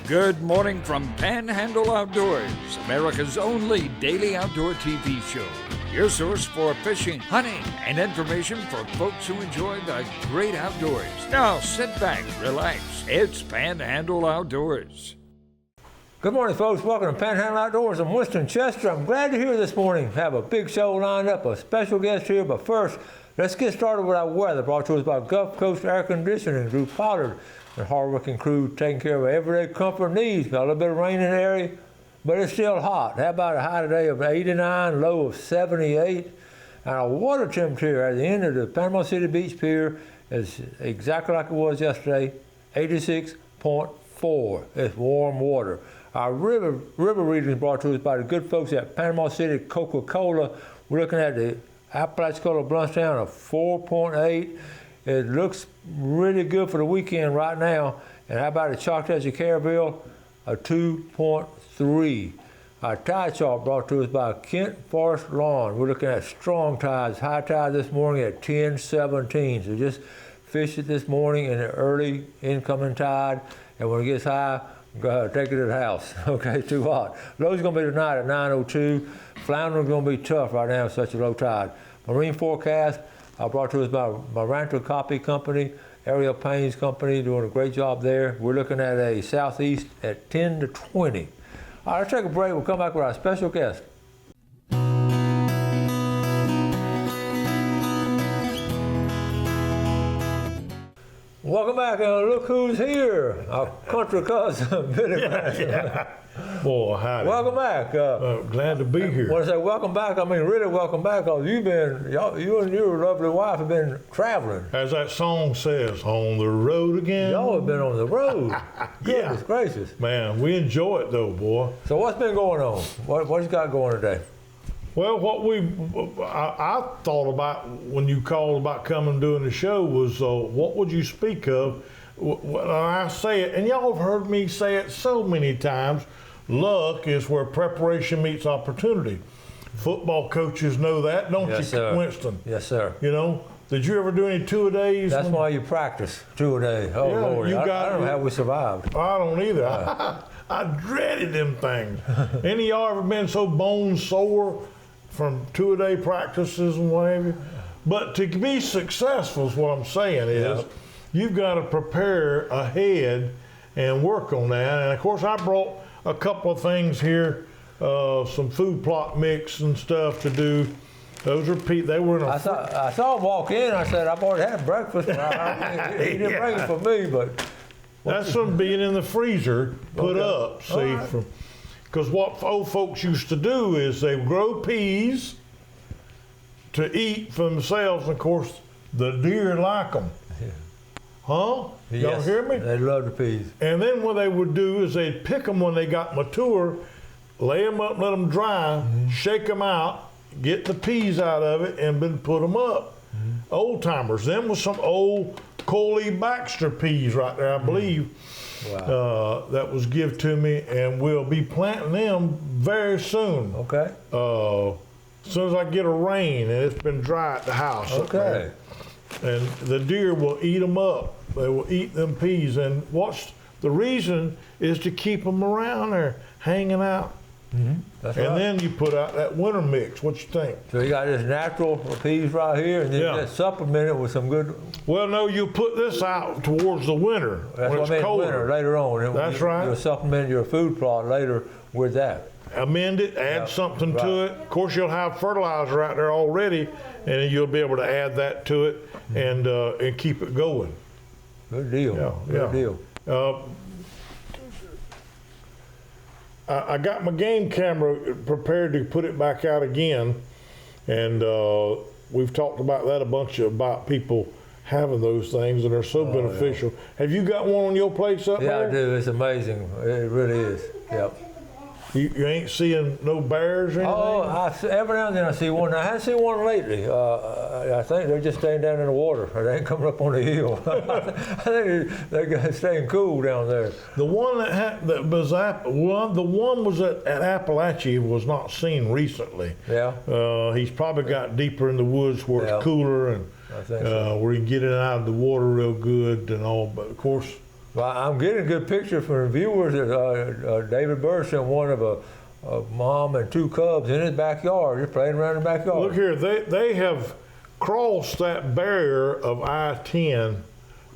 Good morning from Panhandle Outdoors, America's only daily outdoor TV show. Your source for fishing, hunting, and information for folks who enjoy the great outdoors. Now sit back, relax. It's Panhandle Outdoors. Good morning, folks. Welcome to Panhandle Outdoors. I'm Winston Chester. I'm glad you're here this morning. Have a big show lined up, a special guest here. But first, let's get started with our weather. Brought to us by Gulf Coast Air Conditioning, Drew Pollard, and hard-working crew taking care of everyday comfort needs. Got a little bit of rain in the area, but it's still hot. How about a high today of 89, low of 78? And our water temperature at the end of the Panama City Beach Pier is exactly like it was yesterday, 86.4. It's warm water. Our river reading is brought to us by the good folks at Panama City Coca-Cola. We're looking at the Apalachicola Bluntstown of 4.8. It looks really good for the weekend right now. And how about the Choctaw Carabelle, a 2.3. Our tide chart brought to us by Kent Forest Lawn. We're looking at strong tides, high tide this morning at 10:17. So just fish it this morning in the early incoming tide. And when it gets high, take it to the house. Okay, it's too hot. Low's gonna be tonight at 9:02. Floundering's gonna be tough right now with such a low tide. Marine forecast brought to us by Rancho Copy Company, Ariel Payne's company, doing a great job there. We're looking at a southeast at 10 to 20. All right, let's take a break. We'll come back with our special guest. Welcome back, and look who's here. Our country cousin, Billy Madison. Yeah. Boy, howdy. Welcome back. Glad to be here. When I say welcome back, I mean really welcome back, because you and your lovely wife have been traveling. As that song says, on the road again. Y'all have been on the road. Goodness gracious. Man, we enjoy it though, boy. So what's been going on? What you got going today? Well, I thought about when you called about coming and doing the show was what would you speak of? When I say it, and y'all have heard me say it so many times, luck is where preparation meets opportunity. Football coaches know that, don't you, sir. Winston? Yes, sir. You know, did you ever do any two-a-days? That's why you practice two-a-day. Oh, Yeah, Lord. you I don't know it. how we survived. I don't either. I dreaded them things. Any of y'all ever been so bone sore from two-a-day practices and what have you? But to be successful is what I'm saying is you've got to prepare ahead and work on that. And of course, I brought a couple of things here, some food plot mix and stuff to do. Those are they were in a. I saw him walk in. I said, I've already had breakfast. He didn't bring it for me, but. That's from being in the freezer, put up, see, because what old folks used to do is they grow peas to eat for themselves, and of course, the deer like them. Yeah. Huh? Yes, y'all hear me? They love the peas. And then what they would do is they'd pick them when they got mature, lay them up, let them dry, shake them out, get the peas out of it, and then put them up. Old timers. Then with some old Coley Baxter peas right there, I believe. Wow. That was given to me, and we'll be planting them very soon. Okay. As soon as I get a rain and it's been dry at the house. Okay. And the deer will eat them up. They will eat them peas. And the reason is to keep them around there, hanging out. That's And right. then you put out that winter mix. What you think? So you got this natural peas right here, and then you just supplement it with some good. Well, no, you put this out towards the winter That's when what it's I mean, colder. winter later on. That's right. You'll supplement your food plot later with that. Amend it, add something to it. Of course, you'll have fertilizer out there already, and you'll be able to add that to it and keep it going. Good deal. Good deal. I got my game camera prepared to put it back out again, and we've talked about that a bunch about people having those things, and they're so beneficial. Yeah. Have you got one on your place up there? Yeah, I do. It's amazing. It really is. Yep. You ain't seeing no bears or anything? Oh, every now and then I see one. I haven't seen one lately. I think they're just staying down in the water. They ain't coming up on the hill. I think they're staying cool down there. The one that was the one was at Appalachia was not seen recently. Yeah. He's probably got deeper in the woods where it's cooler and I think so. where you can get it out of the water real good and all. But of course, Well, I'm getting a good picture from the viewers that David Bird sent one of a mom and 2 cubs in his backyard, just playing around in the backyard. Look here, they have crossed that barrier of I-10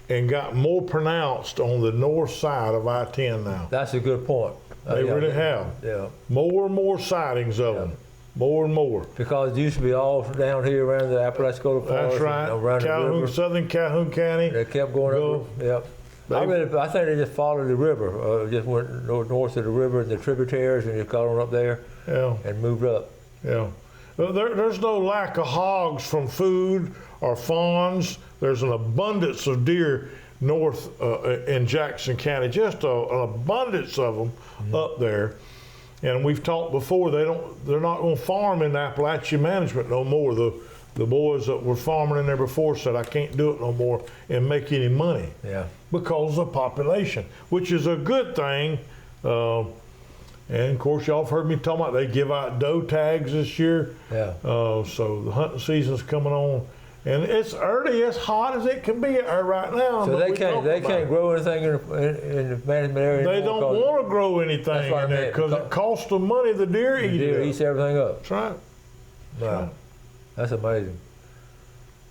and got more pronounced on the north side of I-10 now. That's a good point. They really have. Yeah. More and more sightings of them. More and more. Because it used to be all down here around the Apalachicola Forest. That's right. And around the river. Southern Calhoun County. They kept going up. Yep. I think they just followed the river. Just went north of the river and the tributaries and just got on up there. Yeah. And moved up. Yeah. There's no lack of hogs from food or fawns. There's an abundance of deer north in Jackson County, just an abundance of them up there. And we've talked before, they're not going to farm in Appalachian management no more. The boys that were farming in there before said, I can't do it no more and make any money. Yeah. Because of population, which is a good thing. And of course, y'all have heard me talking about they give out doe tags this year. Yeah. So the hunting season's coming on. And it's early, as hot as it can be right now. So they can't grow anything in the management area. They don't want to grow anything in there because it costs them money. The deer eat it. Deer eats everything up. That's right. Wow. That's amazing.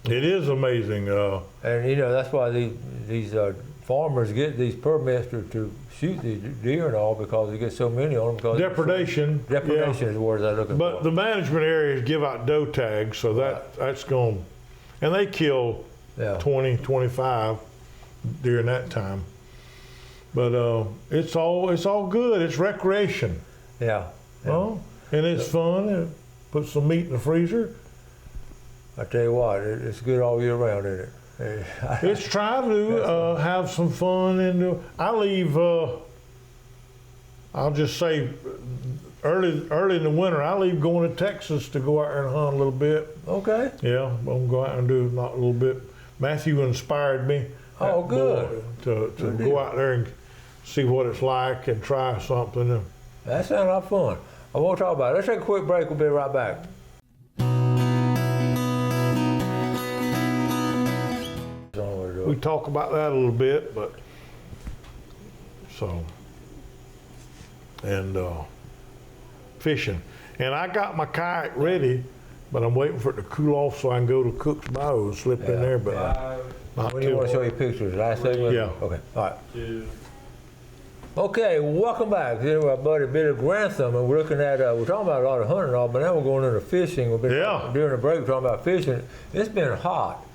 It is amazing. And you know that's why these farmers get these permits to shoot the deer and all, because they get so many on them. Because depredation. Depredation is the word I'm looking for. But the management areas give out doe tags, so that's going. And they kill 20, 25 during that time. But it's all good. It's recreation. Yeah. Well, and it's fun. Put some meat in the freezer. I tell you what, it's good all year round, isn't it? It's try to have some fun. And I leave, I'll just say, early in the winter, I leave going to Texas to go out there and hunt a little bit. Okay. Yeah, I'm going to go out and do not a little bit. Matthew inspired me. Oh, good. To go out there and see what it's like and try something. That sounds like fun. I won't talk about it. Let's take a quick break. We'll be right back. We talk about that a little bit, but so, and fishing. And I got my kayak ready, but I'm waiting for it to cool off so I can go to Cook's Bayou and slip in there. But not when do you want to show you pictures? Last segment? Yeah. Okay. All right. Okay, welcome back. Here with our buddy Billy Grantham, and we're looking at, we're talking about a lot of hunting and all, but now we're going into fishing. We've been during the break, we're talking about fishing. It's been hot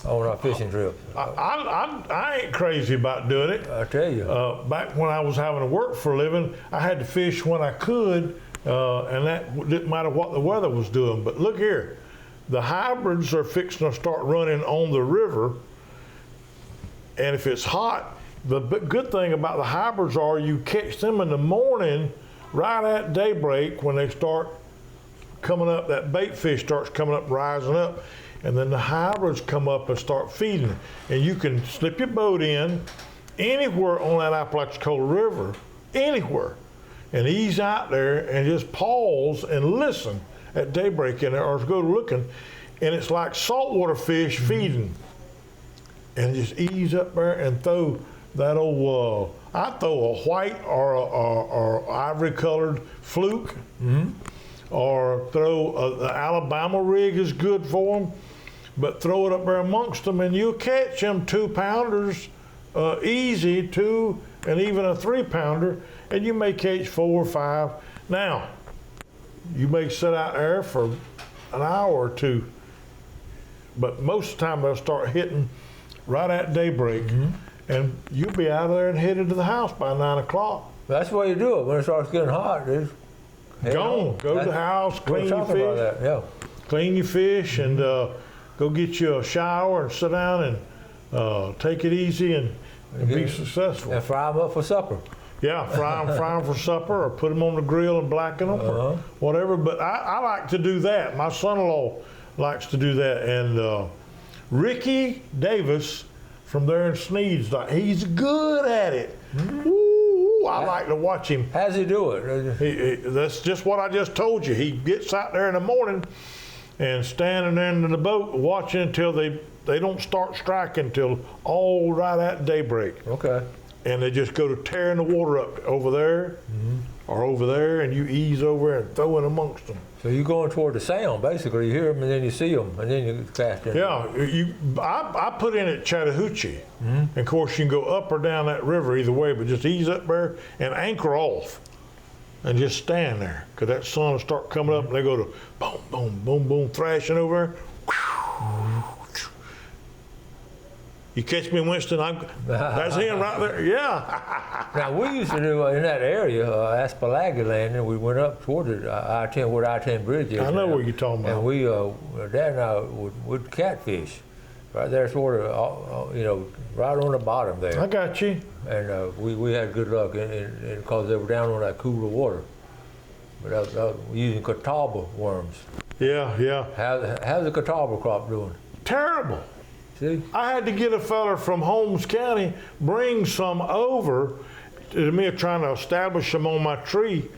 on our fishing trip. I ain't crazy about doing it. I tell you. Back when I was having to work for a living, I had to fish when I could, and that didn't matter what the weather was doing. But look here, the hybrids are fixing to start running on the river, and if it's hot, the good thing about the hybrids are you catch them in the morning right at daybreak when they start coming up, that bait fish starts coming up, rising up, and then the hybrids come up and start feeding. And you can slip your boat in anywhere on that Apalachicola River, anywhere, and ease out there and just pause and listen at daybreak in there or go looking. And it's like saltwater fish feeding. And just ease up there and throw that old, I throw a white or ivory colored fluke, or throw the Alabama rig is good for them, but throw it up there amongst them and you'll catch them 2-pounders easy, 2 and even a 3-pounder, and you may catch 4 or 5. Now, you may sit out there for an hour or 2, but most of the time they'll start hitting right at daybreak. And you'll be out of there and headed to the house by 9 o'clock. That's the way you do it. When it starts getting hot, just go to the house, clean your fish, clean your fish, and go get you a shower and sit down and take it easy and be successful. And fry them up for supper. Yeah, fry them for supper, or put them on the grill and blacken them, or whatever. But I like to do that. My son-in-law likes to do that, and Ricky Davis from there in Sneed's, he's good at it. Ooh, I like to watch him. How's he do it? That's just what I just told you. He gets out there in the morning and standing there in the boat watching until they don't start striking till all right at daybreak. Okay. and they just go to tearing the water up over there or over there, and you ease over and throw in amongst them. So you're going toward the sound, basically. You hear them and then you see them, and then you cast in. Yeah, I put in at Chattahoochee. And of course, you can go up or down that river either way, but just ease up there and anchor off and just stand there, because that sun will start coming up and they go to boom, boom, boom, boom, thrashing over there. You catch me, Winston? That's him right there. Yeah. Now, we used to do in that area, Aspalaga Landing, we went up toward the I-10, where the I-10 bridge is. I know now. what you're talking about. And we, Dad and I would catfish right there, sort of, right on the bottom there. I got you. And we had good luck, because they were down on that cooler water. But we're using catawba worms. Yeah, yeah. How's the catawba crop doing? Terrible. See? I had to get a fella from Holmes County, bring some over to me, trying to establish them on my tree.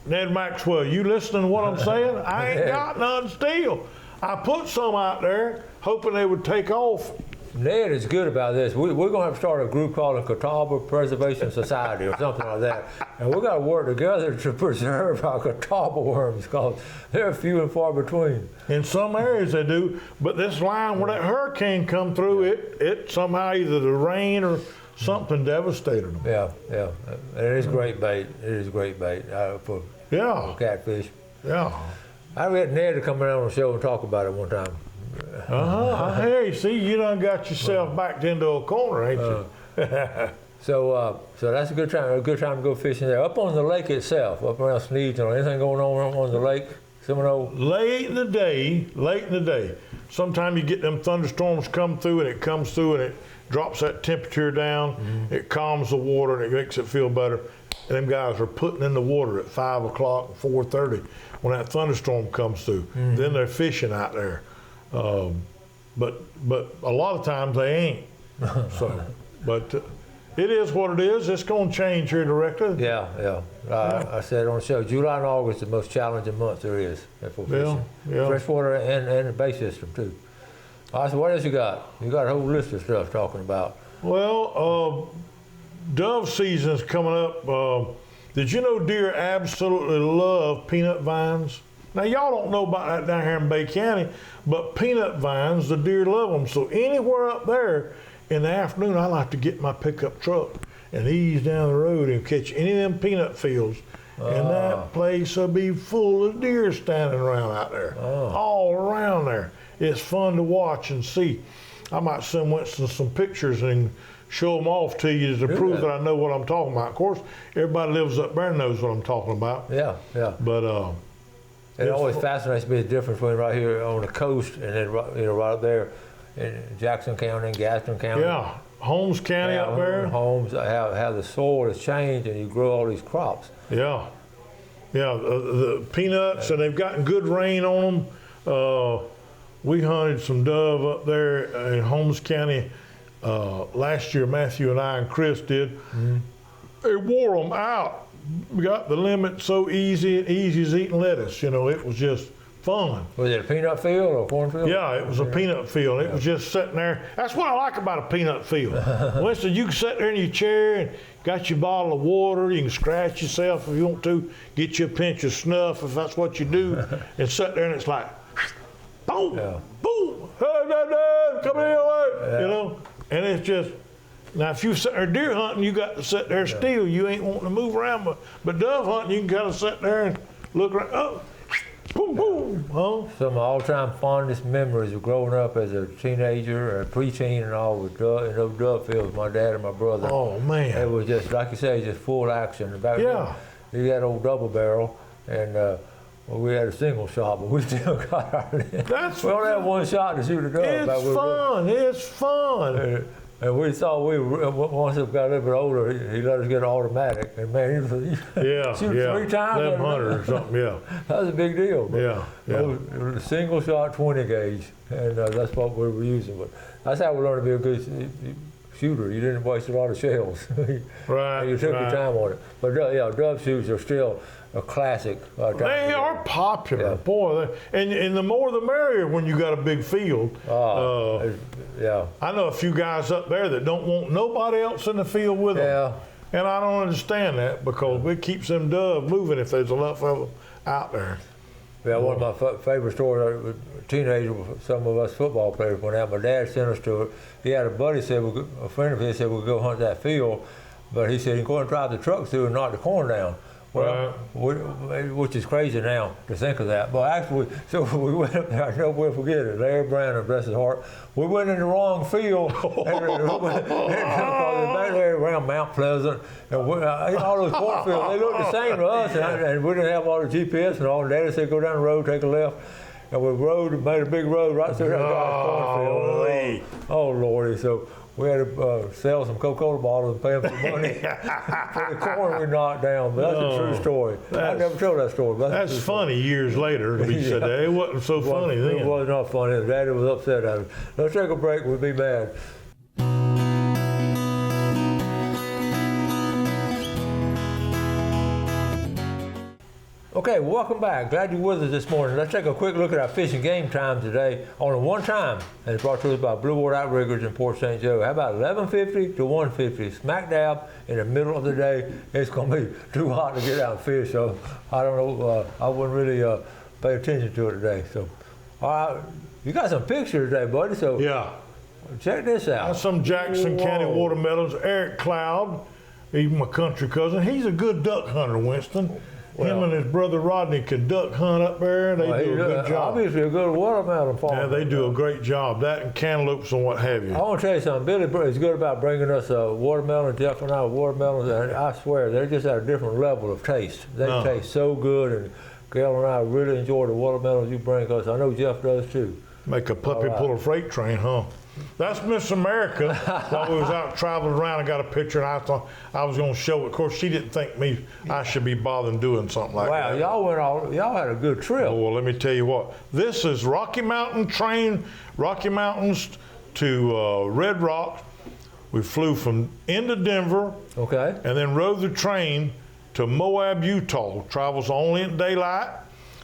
Ned Maxwell, you listening to what I'm saying? I ain't got none still. I put some out there, hoping they would take off. Ned is good about this. We're going to have to start a group called the Catawba Preservation Society or something like that. And we've got to work together to preserve our catawba worms, because they're few and far between. In some areas they do, but this line where that hurricane come through, it somehow either the rain or something devastated them. Yeah, yeah. And it is great bait. It is great bait for catfish. Yeah. I got Ned to come around on the show and talk about it one time. Hey, see, you done got yourself backed into a corner, ain't you? So that's a good time to go fishing there. Up on the lake itself, up around Sneeds, anything going on the lake? Seminole? Late in the day. Sometimes you get them thunderstorms come through, and it comes through and it drops that temperature down. It calms the water and it makes it feel better. And them guys are putting in the water at 5 o'clock, 4:30 when that thunderstorm comes through. Then they're fishing out there. But a lot of times they ain't. But it is what it is. It's going to change here directly. Yeah. I said on the show, July and August are the most challenging months there is for fishing. Yeah. Freshwater and the bay system too. All right, so what else you got? You got a whole list of stuff talking about. Well, dove season's coming up. Did you know deer absolutely love peanut vines? Now, y'all don't know about that down here in Bay County, but peanut vines, the deer love them. So anywhere up there in the afternoon, I like to get my pickup truck and ease down the road and catch any of them peanut fields. And that place will be full of deer standing around out there, all around there. It's fun to watch and see. I might send Winston some pictures and show them off to you to prove that I know what I'm talking about. Of course, everybody lives up there knows what I'm talking about. Yeah. But it always fascinates me the difference between right here on the coast and then right up there in Jackson County and Gaston County. Yeah, Holmes County up there. Holmes, how the soil has changed and you grow all these crops. Yeah, the peanuts, and they've gotten good rain on them. We hunted some dove up there in Holmes County last year. Matthew and I and Chris did. They wore them out. We got the limit so easy as eating lettuce. It was just fun. Was it a peanut field or a cornfield? Yeah, it was a peanut field. It was just sitting there. That's what I like about a peanut field. Winston, you can sit there in your chair and got your bottle of water. You can scratch yourself if you want to. Get you a pinch of snuff if that's what you do. And sit there and it's like, boom, boom, hey, come here, And it's just, now if you sit there deer hunting, you got to sit there still. You ain't wanting to move around. But dove hunting, you can kind of sit there and look around. Oh, boom, boom. Huh? Some of my all-time fondest memories of growing up as a teenager or a preteen and all with in those dove fields, my dad and my brother. Oh, man. It was just, like you say, just full action. Back then, he had old double barrel, and we had a single shot, but we still got our we only had one shot to shoot a dove. It's fun. And we thought once we got a little bit older, he let us get an automatic. And man, he shoot 3 times. 1100 or something, That was a big deal. Yeah. It was a single shot 20 gauge, and that's what we were using. But that's how we learned to be a good shooter. You didn't waste a lot of shells. Right. You took right. your time on it. But yeah, dove shoots are still a classic. They are popular, Yeah. boy. And the more the merrier when you got a big field. Yeah. I know a few guys up there that don't want nobody else in the field with them. Yeah. And I don't understand that because it keeps them doves moving if there's enough of them out there. Yeah, one of my favorite stories, teenager, some of us football players went out. My dad sent us to it. He had a buddy said, a friend of his said, we'll go hunt that field. But he said, you go and drive the truck through and knock the corn down. Well, which is crazy now to think of that. But actually, so we went up there, I never will forget it, Larry Brandon, bless his heart. We went in the wrong field, and back there around Mount Pleasant, and all those cornfields, they looked the same to us, and we didn't have all the GPS and all. And Daddy said, go down the road, take a left. And we made a big road right through that guy's cornfield. Oh, Lordy. So we had to sell some Coca-Cola bottles and pay them some money for the corn we knocked down. But that's a true story. I never told that story. But That's funny years later to be said that. It wasn't so funny then. It was not funny. Daddy was upset at it. Let's take a break. We'll be mad. Okay, welcome back. Glad you're with us this morning. Let's take a quick look at our fish and game time today. Only one time, and it's brought to us by Blue Water Outriggers in Port St. Joe. How about 11:50 to 1:50, smack dab in the middle of the day? It's going to be too hot to get out and fish, so I don't know. I wouldn't really pay attention to it today. So, all right, you got some pictures today, buddy. So Yeah. check this out. That's some Jackson County Whoa. watermelons. Eric Cloud, he's my country cousin. He's a good duck hunter, Winston. Him and his brother Rodney can duck hunt up there. They do a good job. Obviously a good watermelon farmer. Yeah, they do a great job. That and cantaloupes and what have you. I want to tell you something. Billy is good about bringing us watermelon. Jeff and I watermelons, and I swear they're just at a different level of taste. They taste so good, and Gail and I really enjoy the watermelons you bring us. I know Jeff does too. Make a puppy pull a freight train, huh? That's Miss America. While we was out traveling around, I got a picture, and I thought I was going to show it. Of course, she didn't think I should be bothering doing something like that. Wow, y'all had a good trip. Oh, well, let me tell you what. This is Rocky Mountains to Red Rock. We flew from into Denver. Okay. And then rode the train to Moab, Utah. Travels only at daylight.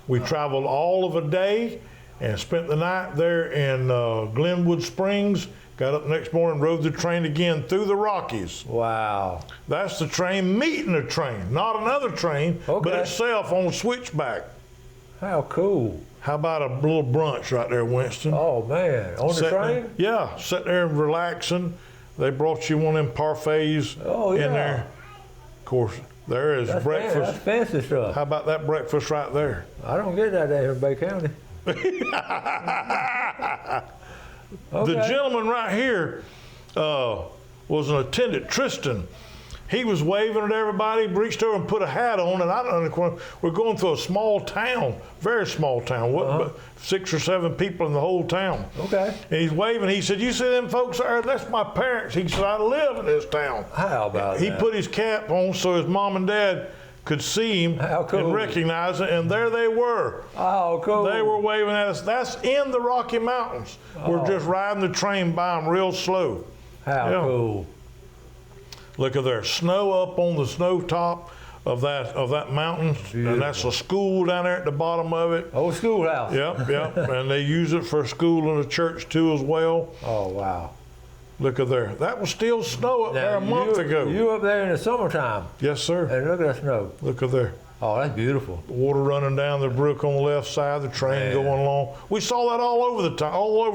We traveled all of a day and spent the night there in Glenwood Springs. Got up the next morning, rode the train again through the Rockies. Wow. That's the train meeting the train, not another train, but itself on switchback. How cool. How about a little brunch right there, Winston? Oh, man. On the train? Yeah, sitting there and relaxing. They brought you one of them parfaits in there. Of course, there is breakfast. That's fancy stuff. How about that breakfast right there? I don't get that down here in Bay County. The gentleman right here was an attendant, Tristan. He was waving at everybody, reached over and put a hat on, and I don't know, we're going through a small town, very small town, but 6 or 7 people in the whole town. Okay. And he's waving, he said, you see them folks there? That's my parents. He said, I live in this town. How about He that? put his cap on so his mom and dad could see him and recognize it, and there they were. Oh, cool. They were waving at us. That's in the Rocky Mountains. We're just riding the train by them real slow. How cool. Look at there, snow up on the snow top of that mountain, and that's a school down there at the bottom of it. Old schoolhouse. Yep, and they use it for school and a church too as well. Oh, wow. Look at there. That was still snow up there a month ago. You were up there in the summertime. Yes, sir. And look at that snow. Look at there. Oh, that's beautiful. The water running down the brook on the left side, the train going along. We saw that all over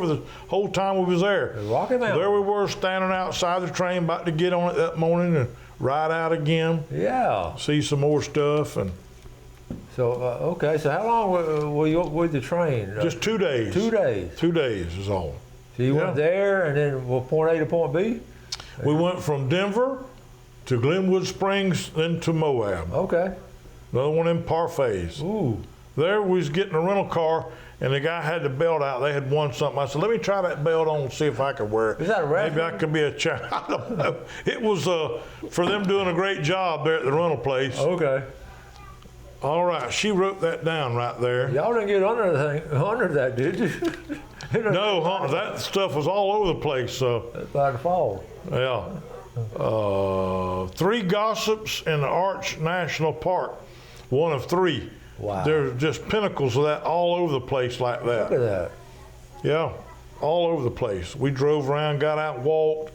the whole time we was there. The Rocky Mountain. There we were standing outside the train, about to get on it that morning and ride out again. Yeah. See some more stuff and. So okay. So how long were you with the train? Just 2 days. 2 days. 2 days is all. So you went there, and then point A to point B. We went from Denver to Glenwood Springs, then to Moab. Okay. Another one in parfaits. Ooh. There we was getting a rental car, and the guy had the belt out. They had won something. I said, let me try that belt on and see if I could wear it. Is that a raffle? Maybe I could be a champ. I don't know. It was for them doing a great job there at the rental place. Okay. All right, she wrote that down right there. Y'all didn't get under that, did you? No, that stuff was all over the place. By the fall. Yeah. 3 gossips in the Arch National Park, one of 3. Wow. There's just pinnacles of that all over the place like that. Look at that. Yeah, all over the place. We drove around, got out, walked,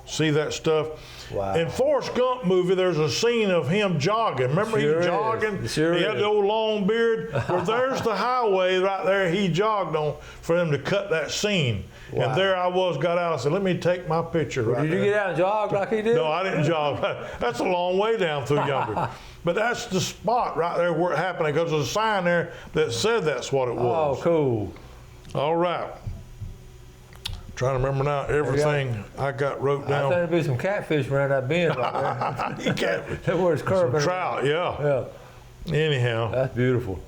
see that stuff. Wow. In Forrest Gump movie, there's a scene of him jogging. Remember Sure he is. jogging? Sure he had is. the old long beard. Well, there's the highway right there he jogged on for them to cut that scene. Wow. And there I was, got out. I said, let me take my picture right Did you there. get out and jog like he did? No, I didn't jog. That's a long way down through yonder. But that's the spot right there where it happened because there's a sign there that said that's what it was. Oh, cool. All right. Trying to remember now everything I got wrote I think down. there'd be some catfish around that bend right there. You can't. That's where it's curving. Trout, yeah. Yeah, Anyhow, that's beautiful.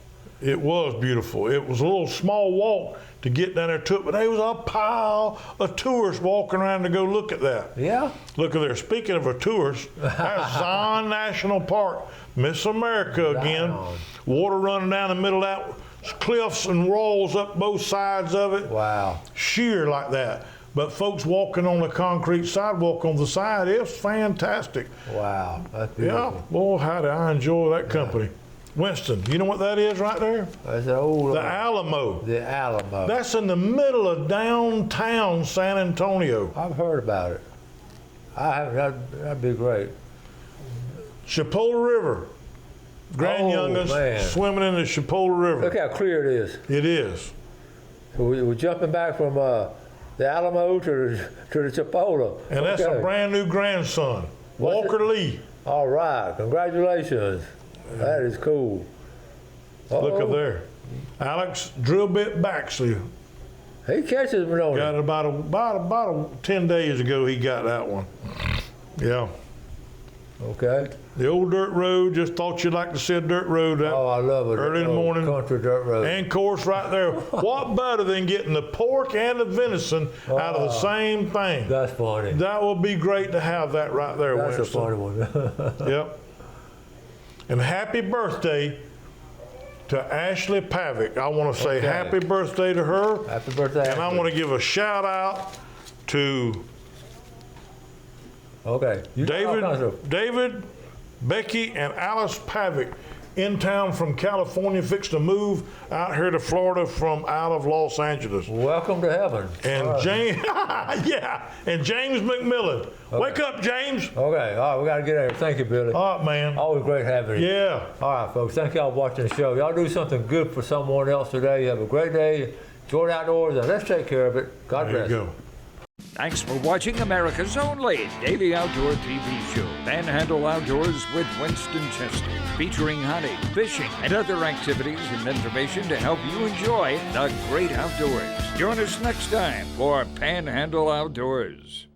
it was beautiful. It was a little small walk to get down there to it, but there was a pile of tourists walking around to go look at that. Yeah? Look at there. Speaking of a tourist, that's Zion National Park, Miss America again. Zion. Water running down the middle of that, cliffs and walls up both sides of it. Wow. Sheer like that. But folks walking on the concrete sidewalk on the side, it's fantastic. Wow, that's Yeah, beautiful. boy, how did I enjoy that company. Winston, you know what that is right there? That's the old The Alamo. the Alamo. That's in the middle of downtown San Antonio. I've heard about it. I haven't. That'd be great. Chipola River. Grand Oh, youngins man. swimming in the Chipola River. Look how clear it is. It is. So we're jumping back from the Alamo to the Chipola. And that's a Okay. brand new grandson, What's Walker Lee. All right, congratulations. That is cool. Look Uh-oh. up there. Alex Drill Bit Baxley He catches me on got it. it about 10 days ago. He got that one. Yeah. Okay. The old dirt road. Just thought you'd like to see a dirt road. That Oh, I love it. Early in the Oh, morning. Country dirt road. And of course, right there, what better than getting the pork and the venison out of the same thing? That's funny. That would be great to have that right there, That's a Winston. funny one. Yep. And happy birthday to Ashley Pavick. I want to say Okay. happy birthday to her. Happy birthday. And I want to give a shout out to Okay. You got all kinds of- David, Becky, and Alice Pavick in town from California, fixed to move out here to Florida from out of Los Angeles. Welcome to heaven. And All right. James, yeah, and James McMillan. Wake up, James. Okay. All right. We got to get out of here. Thank you, Billy. All right, man. Always great having you. Yeah. All right, folks. Thank y'all for watching the show. Y'all do something good for someone else today. Have a great day. Enjoy the outdoors, and let's take care of it. God There bless. you go. Thanks for watching America's only daily outdoor TV show, Panhandle Outdoors with Winston Chester, featuring hunting, fishing, and other activities and information to help you enjoy the great outdoors. Join us next time for Panhandle Outdoors.